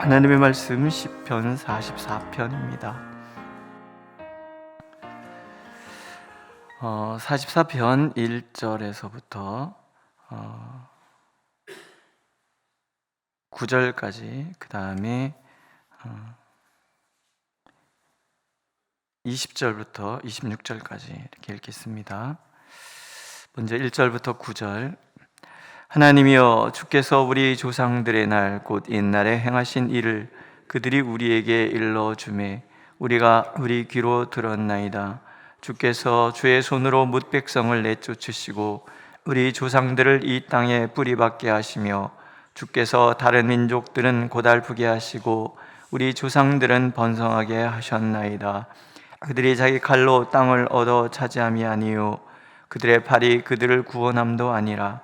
하나님의 말씀 시편 44편입니다. 44편 1절에서부터 9절까지, 그 다음에 20절부터 26절까지 이렇게 읽겠습니다. 먼저 1절부터 9절. 하나님이여, 주께서 우리 조상들의 날 곧 옛날에 행하신 일을 그들이 우리에게 일러주매 우리가 우리 귀로 들었나이다. 주께서 주의 손으로 뭇 백성을 내쫓으시고 우리 조상들을 이 땅에 뿌리박게 하시며, 주께서 다른 민족들은 고달프게 하시고 우리 조상들은 번성하게 하셨나이다. 그들이 자기 칼로 땅을 얻어 차지함이 아니요 그들의 팔이 그들을 구원함도 아니라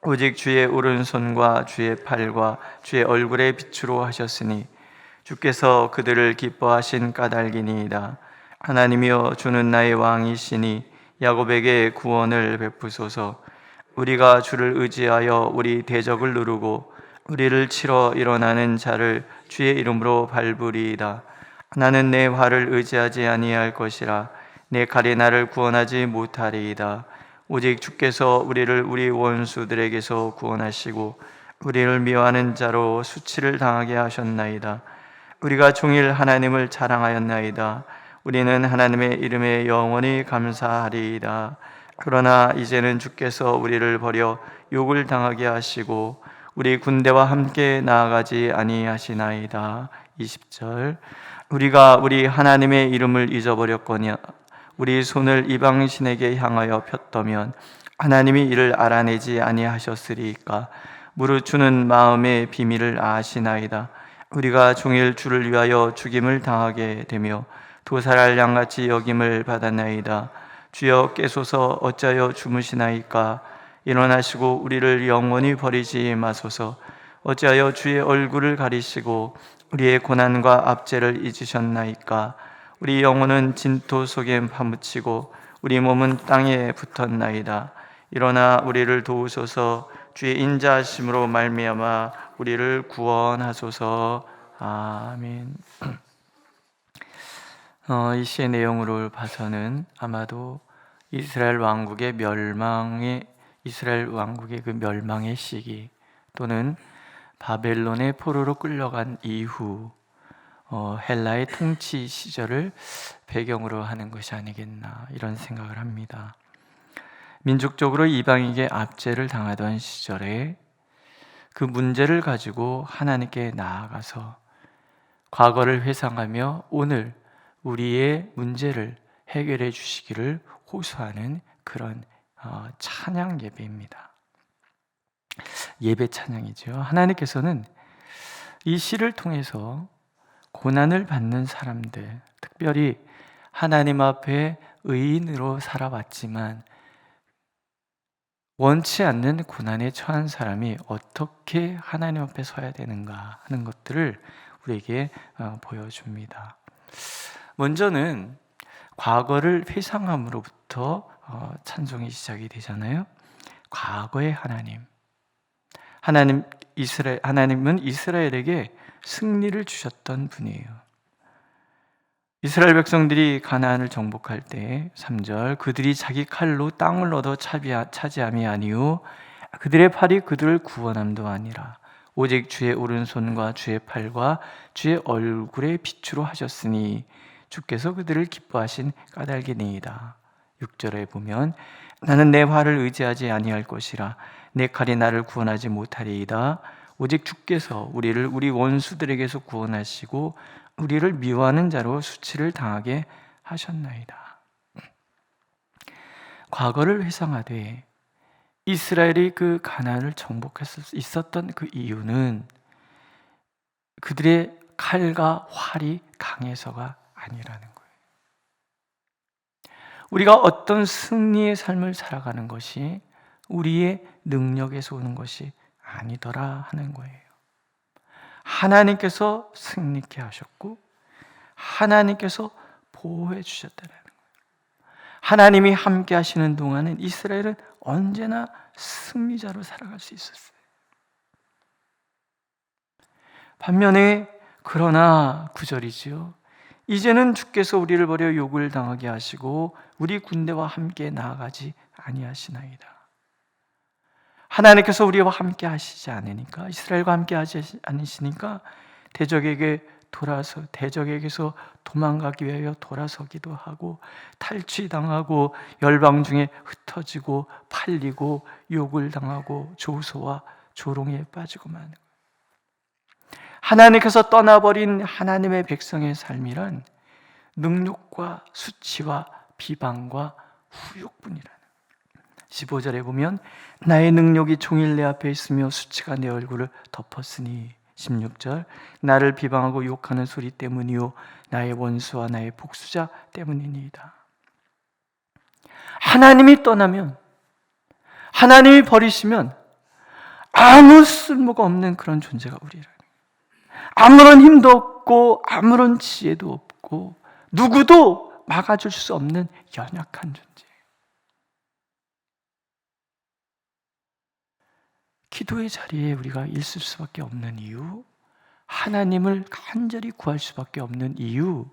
오직 주의 오른손과 주의 팔과 주의 얼굴의 빛으로 하셨으니 주께서 그들을 기뻐하신 까닭이니이다. 하나님이여, 주는 나의 왕이시니 야곱에게 구원을 베푸소서. 우리가 주를 의지하여 우리 대적을 누르고 우리를 치러 일어나는 자를 주의 이름으로 밟으리이다. 나는 내 활을 의지하지 아니할 것이라. 내 칼이 나를 구원하지 못하리이다. 오직 주께서 우리를 우리 원수들에게서 구원하시고 우리를 미워하는 자로 수치를 당하게 하셨나이다. 우리가 종일 하나님을 자랑하였나이다. 우리는 하나님의 이름에 영원히 감사하리이다. 그러나 이제는 주께서 우리를 버려 욕을 당하게 하시고 우리 군대와 함께 나아가지 아니하시나이다. 20절. 우리가 우리 하나님의 이름을 잊어버렸거냐. 우리 손을 이방신에게 향하여 폈더면 하나님이 이를 알아내지 아니하셨으리이까. 무릇 주는 마음의 비밀을 아시나이다. 우리가 종일 주를 위하여 죽임을 당하게 되며 도살할 양같이 여김을 받았나이다. 주여 깨소서. 어찌하여 주무시나이까. 일어나시고 우리를 영원히 버리지 마소서. 어찌하여 주의 얼굴을 가리시고 우리의 고난과 압제를 잊으셨나이까. 우리 영혼은 진토 속에 파묻히고 우리 몸은 땅에 붙었나이다. 일어나 우리를 도우소서. 주의 인자하심으로 말미암아 우리를 구원하소서. 아멘. 이 시의 내용으로 봐서는 아마도 이스라엘 왕국의 그 멸망의 시기, 또는 바벨론의 포로로 끌려간 이후 헬라의 통치 시절을 배경으로 하는 것이 아니겠나, 이런 생각을 합니다. 민족적으로 이방인에게 압제를 당하던 시절에 그 문제를 가지고 하나님께 나아가서 과거를 회상하며 오늘 우리의 문제를 해결해 주시기를 호소하는 그런 찬양 예배입니다. 예배 찬양이죠. 하나님께서는 이 시를 통해서 고난을 받는 사람들, 특별히 하나님 앞에 의인으로 살아왔지만 원치 않는 고난에 처한 사람이 어떻게 하나님 앞에 서야 되는가 하는 것들을 우리에게 보여줍니다. 먼저는 과거를 회상함으로부터 찬송이 시작이 되잖아요. 과거의 하나님은 이스라엘에게 승리를 주셨던 분이에요. 이스라엘 백성들이 가나안을 정복할 때 3절, 그들이 자기 칼로 땅을 얻어 차지함이 아니요 그들의 팔이 그들을 구원함도 아니라 오직 주의 오른손과 주의 팔과 주의 얼굴의 빛으로 하셨으니 주께서 그들을 기뻐하신 까닭이니이다. 6절에 보면 나는 내 활을 의지하지 아니할 것이라. 내 칼이 나를 구원하지 못하리이다. 오직 주께서 우리를 우리 원수들에게서 구원하시고 우리를 미워하는 자로 수치를 당하게 하셨나이다. 과거를 회상하되 이스라엘이 그 가나안을 정복했을 수 있었던 그 이유는 그들의 칼과 활이 강해서가 아니라는 거예요. 우리가 어떤 승리의 삶을 살아가는 것이 우리의 능력에서 오는 것이 아니더라 하는 거예요. 하나님께서 승리케 하셨고 하나님께서 보호해 주셨다는 거예요. 하나님이 함께 하시는 동안은 이스라엘은 언제나 승리자로 살아갈 수 있었어요. 반면에 그러나 9절이지요. 이제는 주께서 우리를 버려 욕을 당하게 하시고 우리 군대와 함께 나아가지 아니하시나이다. 하나님께서 우리와 함께 하시지 않으니까, 이스라엘과 함께 하지 않으시니까 대적에게서 도망가기 위하여 돌아서기도 하고 탈취당하고 열방 중에 흩어지고 팔리고 욕을 당하고 조소와 조롱에 빠지고 마는 거예요. 하나님께서 떠나버린 하나님의 백성의 삶이란 능욕과 수치와 비방과 후욕뿐이라는. 15절에 보면 나의 능력이 종일 내 앞에 있으며 수치가 내 얼굴을 덮었으니, 16절 나를 비방하고 욕하는 소리 때문이요 나의 원수와 나의 복수자 때문이니이다. 하나님이 떠나면, 하나님이 버리시면 아무 쓸모가 없는 그런 존재가 우리라는. 아무런 힘도 없고 아무런 지혜도 없고 누구도 막아줄 수 없는 연약한 존재. 기도의 자리에 우리가 있을 수밖에 없는 이유, 하나님을 간절히 구할 수밖에 없는 이유,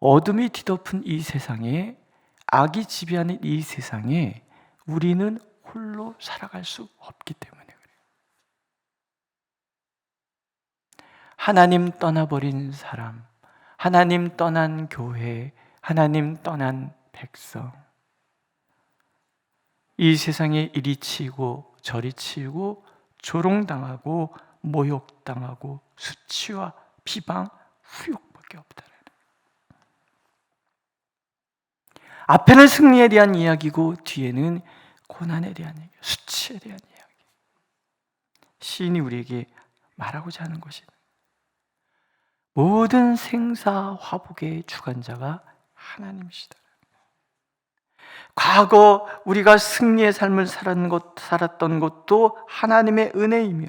어둠이 뒤덮은 이 세상에, 악이 지배하는 이 세상에 우리는 홀로 살아갈 수 없기 때문에 그래요. 하나님 떠나버린 사람, 하나님 떠난 교회, 하나님 떠난 백성, 이 세상에 이리 치이고 저리 치이고 조롱당하고 모욕당하고 수치와 비방, 후욕밖에 없다는. 앞에는 승리에 대한 이야기고 뒤에는 고난에 대한 이야기, 수치에 대한 이야기. 시인이 우리에게 말하고자 하는 것이, 모든 생사 화복의 주관자가 하나님이시다. 과거 우리가 승리의 삶을 살았던 것도 하나님의 은혜이며,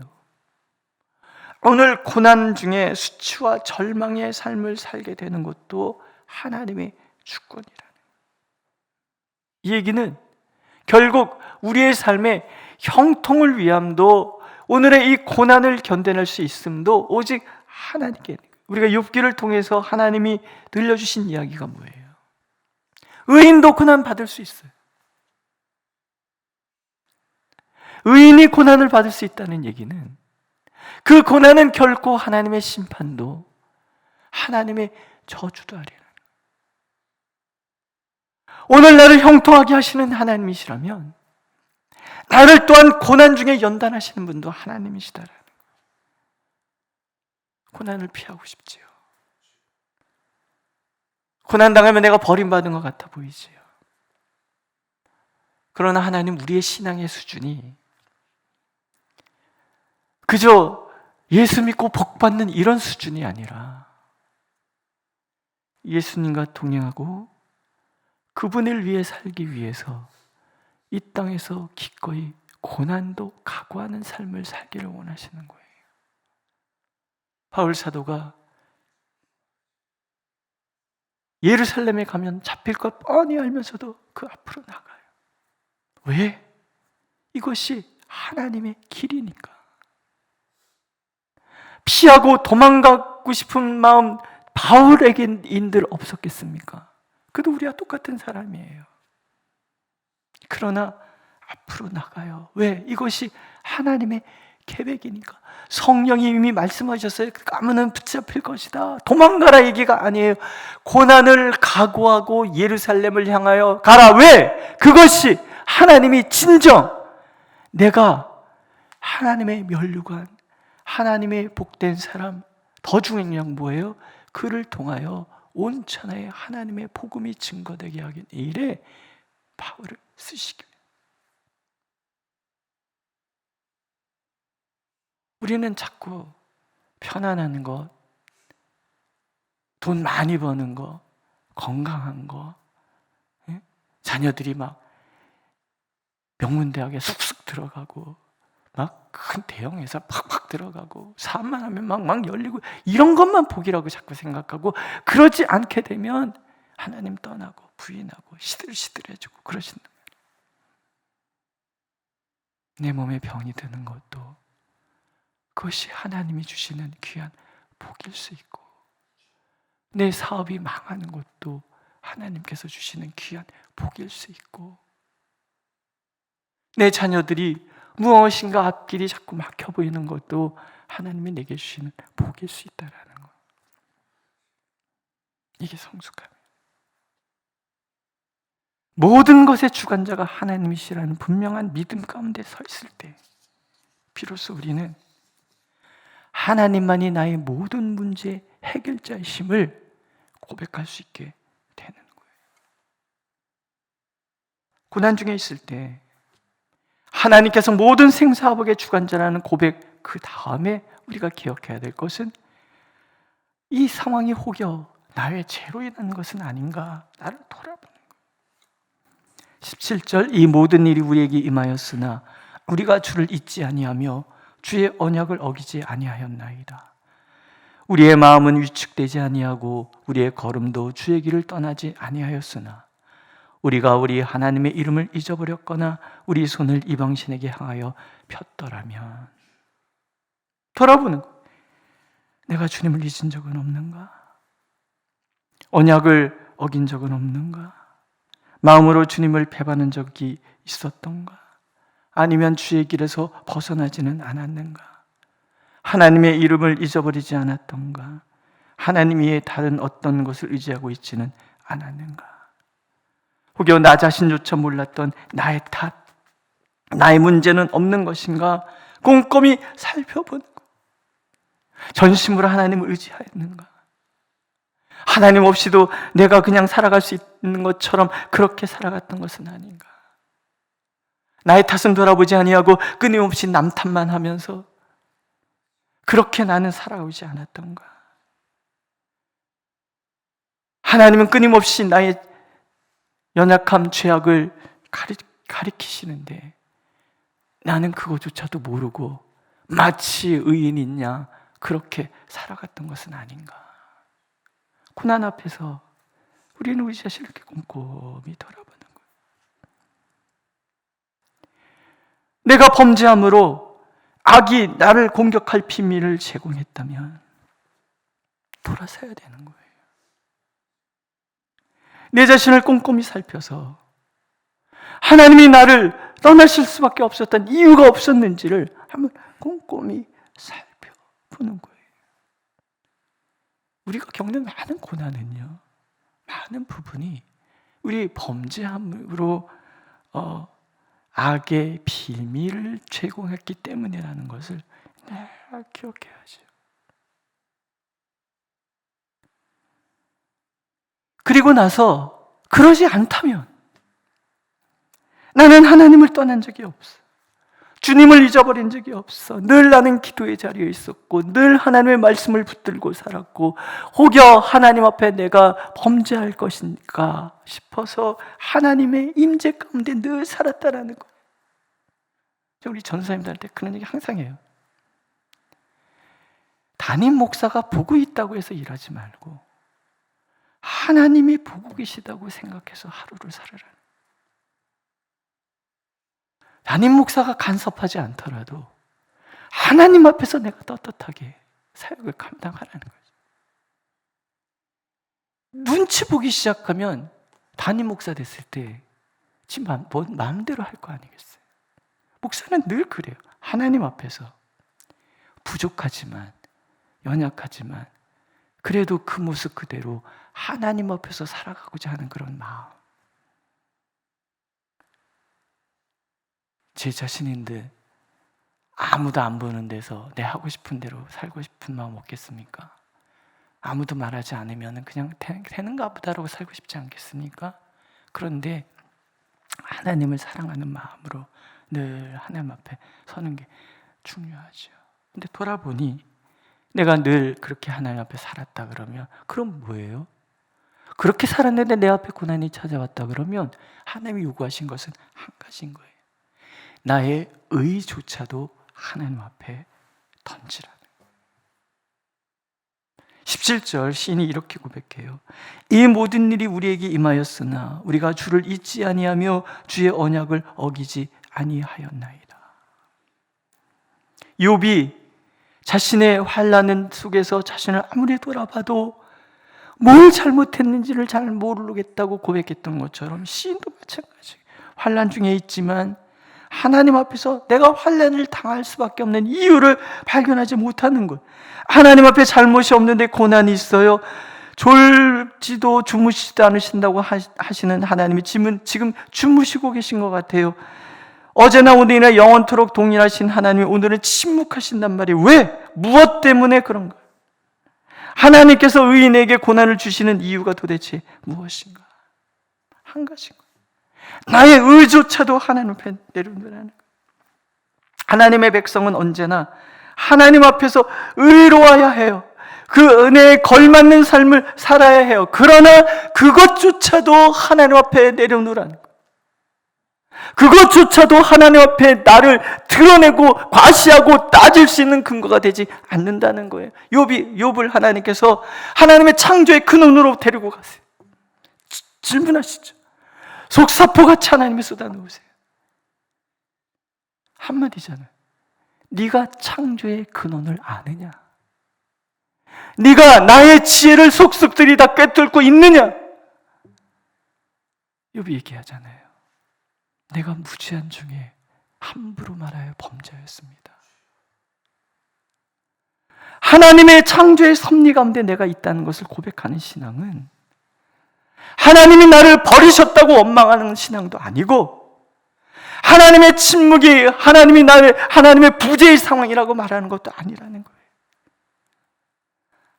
오늘 고난 중에 수치와 절망의 삶을 살게 되는 것도 하나님의 주권이라는. 이 얘기는 결국 우리의 삶의 형통을 위함도, 오늘의 이 고난을 견뎌낼 수 있음도 오직 하나님께. 우리가 욥기를 통해서 하나님이 들려주신 이야기가 뭐예요? 의인도 고난 받을 수 있어요. 의인이 고난을 받을 수 있다는 얘기는 그 고난은 결코 하나님의 심판도 하나님의 저주도 아니라는 거예요. 오늘 나를 형통하게 하시는 하나님이시라면 나를 또한 고난 중에 연단하시는 분도 하나님이시다라는 거예요. 고난을 피하고 싶지요. 고난당하면 내가 버림받은 것 같아 보이지요. 그러나 하나님, 우리의 신앙의 수준이 그저 예수 믿고 복받는 이런 수준이 아니라 예수님과 동행하고 그분을 위해 살기 위해서 이 땅에서 기꺼이 고난도 각오하는 삶을 살기를 원하시는 거예요. 바울 사도가 예루살렘에 가면 잡힐 것 뻔히 알면서도 그 앞으로 나가요. 왜? 이것이 하나님의 길이니까. 피하고 도망가고 싶은 마음 바울에게인들 없었겠습니까? 그도 우리와 똑같은 사람이에요. 그러나 앞으로 나가요. 왜? 이것이 하나님의 계획이니까. 성령이 이미 말씀하셨어요. 가면은 붙잡힐 것이다. 도망가라 얘기가 아니에요. 고난을 각오하고 예루살렘을 향하여 가라. 왜? 그것이 하나님이 진정 내가 하나님의 면류관, 하나님의 복된 사람, 더 중요한 뭐예요? 그를 통하여 온 천하에 하나님의 복음이 증거되게 하기 일에 바울을 쓰시기. 우리는 자꾸 편안한 것, 돈 많이 버는 것, 건강한 것, 자녀들이 막 명문대학에 쑥쑥 들어가고 막 큰 대형 회사 팍팍 들어가고 사업만 하면 막 열리고 이런 것만 복이라고 자꾸 생각하고, 그러지 않게 되면 하나님 떠나고 부인하고 시들시들해지고 그러신다. 내 몸에 병이 드는 것도 그것이 하나님이 주시는 귀한 복일 수 있고, 내 사업이 망하는 것도 하나님께서 주시는 귀한 복일 수 있고, 내 자녀들이 무엇인가 앞길이 자꾸 막혀 보이는 것도 하나님이 내게 주시는 복일 수 있다라는 것. 이게 성숙함이에요. 모든 것의 주관자가 하나님이시라는 분명한 믿음 가운데 서 있을 때 비로소 우리는 하나님만이 나의 모든 문제의 해결자이심을 고백할 수 있게 되는 거예요. 고난 중에 있을 때 하나님께서 모든 생사화복의 주관자라는 고백, 그 다음에 우리가 기억해야 될 것은 이 상황이 혹여 나의 죄로 인한 것은 아닌가, 나를 돌아보는 거예요. 17절, 이 모든 일이 우리에게 임하였으나 우리가 주를 잊지 아니하며 주의 언약을 어기지 아니하였나이다. 우리의 마음은 위축되지 아니하고 우리의 걸음도 주의 길을 떠나지 아니하였으나 우리가 우리 하나님의 이름을 잊어버렸거나 우리 손을 이방신에게 향하여 폈더라면. 돌아보는 것. 내가 주님을 잊은 적은 없는가? 언약을 어긴 적은 없는가? 마음으로 주님을 배반한 적이 있었던가? 아니면 주의 길에서 벗어나지는 않았는가? 하나님의 이름을 잊어버리지 않았던가? 하나님 위에 다른 어떤 것을 의지하고 있지는 않았는가? 혹여 나 자신조차 몰랐던 나의 탓, 나의 문제는 없는 것인가? 꼼꼼히 살펴보는 것. 전심으로 하나님을 의지하였는가? 하나님 없이도 내가 그냥 살아갈 수 있는 것처럼 그렇게 살아갔던 것은 아닌가? 나의 탓은 돌아보지 아니하고 끊임없이 남 탓만 하면서 그렇게 나는 살아오지 않았던가? 하나님은 끊임없이 나의 연약함, 죄악을 가리키시는데 나는 그것조차도 모르고 마치 의인인 양 그렇게 살아갔던 것은 아닌가? 고난 앞에서 우리는 우리 자신을 이렇게 꼼꼼히 돌아보는 거예요. 내가 범죄함으로 악이 나를 공격할 비밀을 제공했다면 돌아서야 되는 거예요. 내 자신을 꼼꼼히 살펴서 하나님이 나를 떠나실 수밖에 없었던 이유가 없었는지를 한번 꼼꼼히 살펴보는 거예요. 우리가 겪는 많은 고난은요, 많은 부분이 우리 범죄함으로 악의 비밀을 제공했기 때문이라는 것을 늘 기억해야죠. 그리고 나서 그러지 않다면 나는 하나님을 떠난 적이 없어. 주님을 잊어버린 적이 없어. 늘 나는 기도의 자리에 있었고 늘 하나님의 말씀을 붙들고 살았고 혹여 하나님 앞에 내가 범죄할 것인가 싶어서 하나님의 임재 가운데 늘 살았다라는 거예요. 우리 전사님들한테 그런 얘기 항상 해요. 담임 목사가 보고 있다고 해서 일하지 말고 하나님이 보고 계시다고 생각해서 하루를 살아라. 담임 목사가 간섭하지 않더라도 하나님 앞에서 내가 떳떳하게 사역을 감당하라는 거죠. 눈치 보기 시작하면 담임 목사 됐을 때 지 마음대로 할 거 아니겠어요? 목사는 늘 그래요. 하나님 앞에서 부족하지만 연약하지만 그래도 그 모습 그대로 하나님 앞에서 살아가고자 하는 그런 마음. 제 자신인데 아무도 안 보는 데서 내 하고 싶은 대로 살고 싶은 마음 없겠습니까? 아무도 말하지 않으면 그냥 되는가 보다라고 살고 싶지 않겠습니까? 그런데 하나님을 사랑하는 마음으로 늘 하나님 앞에 서는 게 중요하죠. 근데 돌아보니 내가 늘 그렇게 하나님 앞에 살았다 그러면 그럼 뭐예요? 그렇게 살았는데 내 앞에 고난이 찾아왔다 그러면 하나님이 요구하신 것은 한 가지인 거예요. 나의 의조차도 하나님 앞에 던지라는 거예요. 17절 시인이 이렇게 고백해요. 이 모든 일이 우리에게 임하였으나 우리가 주를 잊지 아니하며 주의 언약을 어기지 아니하였나이다. 욥이 자신의 환난 속에서 자신을 아무리 돌아봐도 뭘 잘못했는지를 잘 모르겠다고 고백했던 것처럼 시인도 마찬가지. 환난 중에 있지만 하나님 앞에서 내가 환난을 당할 수밖에 없는 이유를 발견하지 못하는 것. 하나님 앞에 잘못이 없는데 고난이 있어요. 졸지도 주무시지도 않으신다고 하시는 하나님이 지금 주무시고 계신 것 같아요. 어제나 오늘이나 영원토록 동일하신 하나님이 오늘은 침묵하신단 말이에요. 왜? 무엇 때문에 그런가? 하나님께서 의인에게 고난을 주시는 이유가 도대체 무엇인가? 한 가지인가? 나의 의조차도 하나님 앞에 내려놓으라는 거예요. 하나님의 백성은 언제나 하나님 앞에서 의로워야 해요. 그 은혜에 걸맞는 삶을 살아야 해요. 그러나 그것조차도 하나님 앞에 내려놓으라는 거예요. 그것조차도 하나님 앞에 나를 드러내고 과시하고 따질 수 있는 근거가 되지 않는다는 거예요. 욥을 하나님께서 하나님의 창조의 근원으로 데리고 가세요. 질문하시죠. 속사포같이 하나님이 쏟아놓으세요. 한마디잖아요. 네가 창조의 근원을 아느냐? 네가 나의 지혜를 속속들이 다 꿰뚫고 있느냐? 욥이 얘기하잖아요. 내가 무지한 중에 함부로 말하여 범죄였습니다. 하나님의 창조의 섭리 가운데 내가 있다는 것을 고백하는 신앙은 하나님이 나를 버리셨다고 원망하는 신앙도 아니고, 하나님의 침묵이 하나님의 부재의 상황이라고 말하는 것도 아니라는 거예요.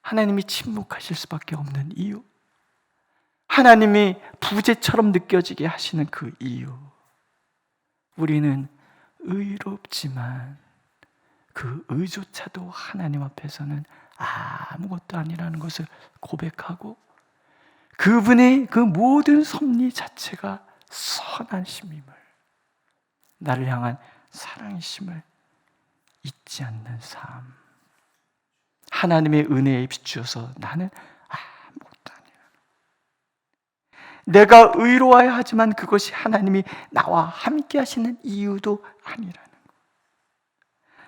하나님이 침묵하실 수밖에 없는 이유, 하나님이 부재처럼 느껴지게 하시는 그 이유, 우리는 의롭지만 그 의조차도 하나님 앞에서는 아무것도 아니라는 것을 고백하고, 그분의 그 모든 섭리 자체가 선하심임을, 나를 향한 사랑이심을 잊지 않는 삶, 하나님의 은혜에 비추어서 나는 아무것도 아니야. 내가 의로워야 하지만 그것이 하나님이 나와 함께 하시는 이유도 아니라는 것.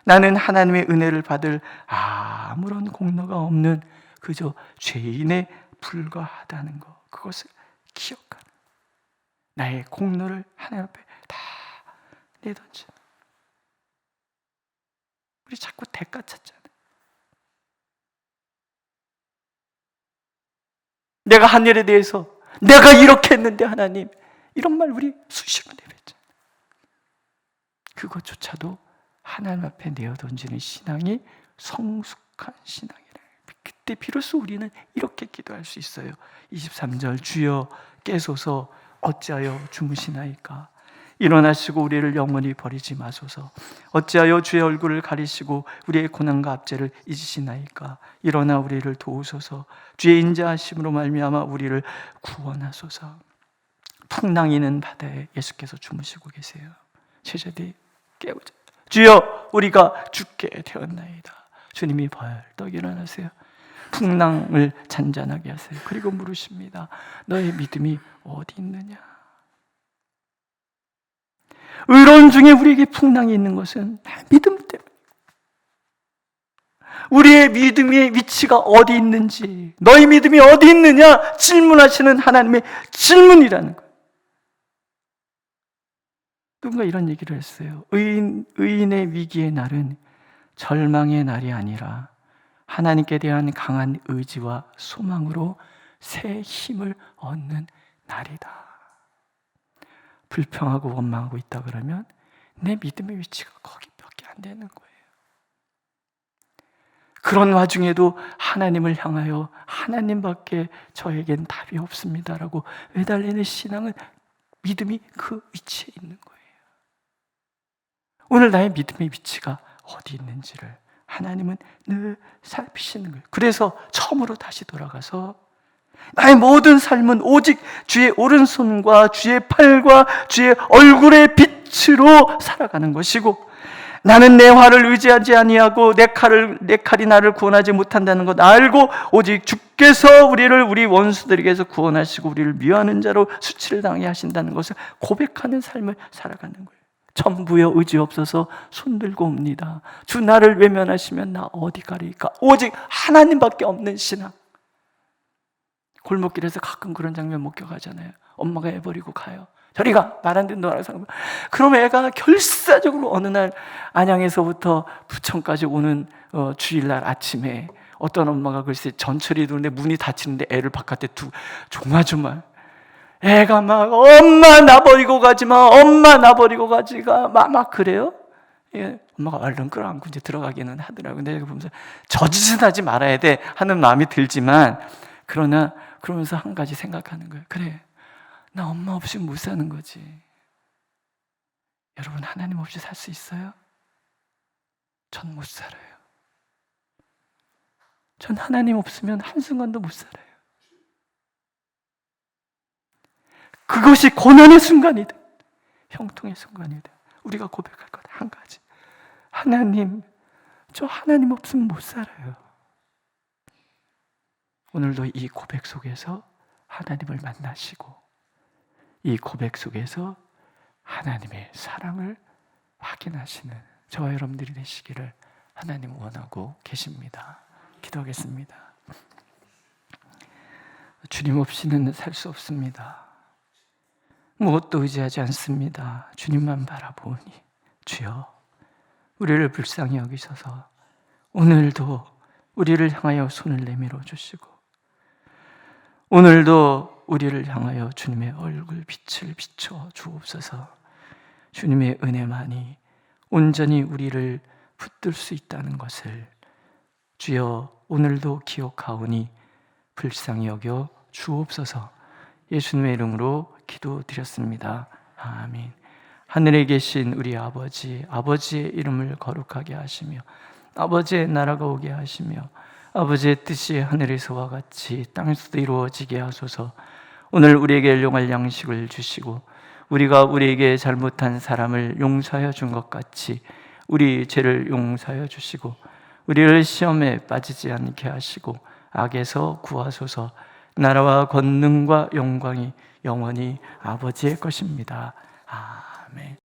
나는 하나님의 은혜를 받을 아무런 공로가 없는 그저 죄인에 불과하다는 것, 그것을 기억하는, 나의 공로를 하나님 앞에 다 내던지는. 우리 자꾸 대가 찾잖아요. 내가 한 일에 대해서 내가 이렇게 했는데 하나님, 이런 말 우리 수십 번 내뱉잖아요. 그것조차도 하나님 앞에 내어던지는 신앙이 성숙한 신앙이라. 그때 비로소 우리는 이렇게 기도할 수 있어요. 23절, 주여 깨소서, 어찌하여 주무시나이까? 일어나시고 우리를 영원히 버리지 마소서. 어찌하여 주의 얼굴을 가리시고 우리의 고난과 압제를 잊으시나이까? 일어나 우리를 도우소서. 주의 인자하심으로 말미암아 우리를 구원하소서. 풍랑이는 바다에 예수께서 주무시고 계세요. 제자들이 깨우자. 주여, 우리가 죽게 되었나이다. 주님이 벌떡 일어나세요. 풍랑을 잔잔하게 하세요. 그리고 물으십니다. 너의 믿음이 어디 있느냐? 의로운 중에 우리에게 풍랑이 있는 것은 믿음 때문에. 우리의 믿음의 위치가 어디 있는지, 너의 믿음이 어디 있느냐 질문하시는 하나님의 질문이라는 거예요. 누군가 이런 얘기를 했어요. 의인의 위기의 날은 절망의 날이 아니라 하나님께 대한 강한 의지와 소망으로 새 힘을 얻는 날이다. 불평하고 원망하고 있다 그러면 내 믿음의 위치가 거기밖에 안 되는 거예요. 그런 와중에도 하나님을 향하여 하나님밖에 저에겐 답이 없습니다라고 매달리는 신앙은 믿음이 그 위치에 있는 거예요. 오늘 나의 믿음의 위치가 어디 있는지를 하나님은 늘 살피시는 거예요. 그래서 처음으로 다시 돌아가서 나의 모든 삶은 오직 주의 오른손과 주의 팔과 주의 얼굴의 빛으로 살아가는 것이고, 나는 내 활을 의지하지 아니하고 내 칼이 나를 구원하지 못한다는 것 알고 오직 주께서 우리 원수들에게서 구원하시고 우리를 미워하는 자로 수치를 당하게 하신다는 것을 고백하는 삶을 살아가는 거예요. 전부여 의지 없어서 손들고 옵니다. 주 나를 외면하시면 나 어디 가리까? 오직 하나님밖에 없는 신앙. 골목길에서 가끔 그런 장면 목격하잖아요. 엄마가 애 버리고 가요. 저리가, 말 안 듣는 상관. 그럼 애가 결사적으로 어느 날 안양에서부터 부천까지 오는 주일날 아침에 어떤 엄마가 글쎄 전철이 도는데 문이 닫히는데 애를 바깥에 조마조마, 애가 막 엄마 나 버리고 가지마, 엄마 나 버리고 가지가 막 그래요. 예, 엄마가 얼른 끌어안고 이제 들어가기는 하더라고요. 내가 보면서 저 짓은 하지 말아야 돼 하는 마음이 들지만, 그러나 그러면서 한 가지 생각하는 거예요. 그래, 나 엄마 없이 못 사는 거지. 여러분, 하나님 없이 살 수 있어요? 전 못 살아요. 전 하나님 없으면 한순간도 못 살아요. 그것이 고난의 순간이든 형통의 순간이든 우리가 고백할 것 한 가지, 하나님, 저 하나님 없으면 못 살아요. 오늘도 이 고백 속에서 하나님을 만나시고 이 고백 속에서 하나님의 사랑을 확인하시는 저와 여러분들이 되시기를 하나님 원하고 계십니다. 기도하겠습니다. 주님 없이는 살 수 없습니다. 무엇도 의지하지 않습니다. 주님만 바라보니 주여, 우리를 불쌍히 여기셔서 오늘도 우리를 향하여 손을 내밀어 주시고, 오늘도 우리를 향하여 주님의 얼굴 빛을 비춰 주옵소서. 주님의 은혜만이 온전히 우리를 붙들 수 있다는 것을 주여 오늘도 기억하오니 불쌍히 여겨 주옵소서. 예수님의 이름으로 기도드렸습니다. 아멘. 하늘에 계신 우리 아버지, 아버지의 이름을 거룩하게 하시며 아버지의 나라가 오게 하시며 아버지의 뜻이 하늘에서와 같이 땅에서도 이루어지게 하소서. 오늘 우리에게 일용할 양식을 주시고 우리가 우리에게 잘못한 사람을 용서하여 준 것 같이 우리 죄를 용서하여 주시고 우리를 시험에 빠지지 않게 하시고 악에서 구하소서. 나라와 권능과 영광이 영원히 아버지의 것입니다. 아멘.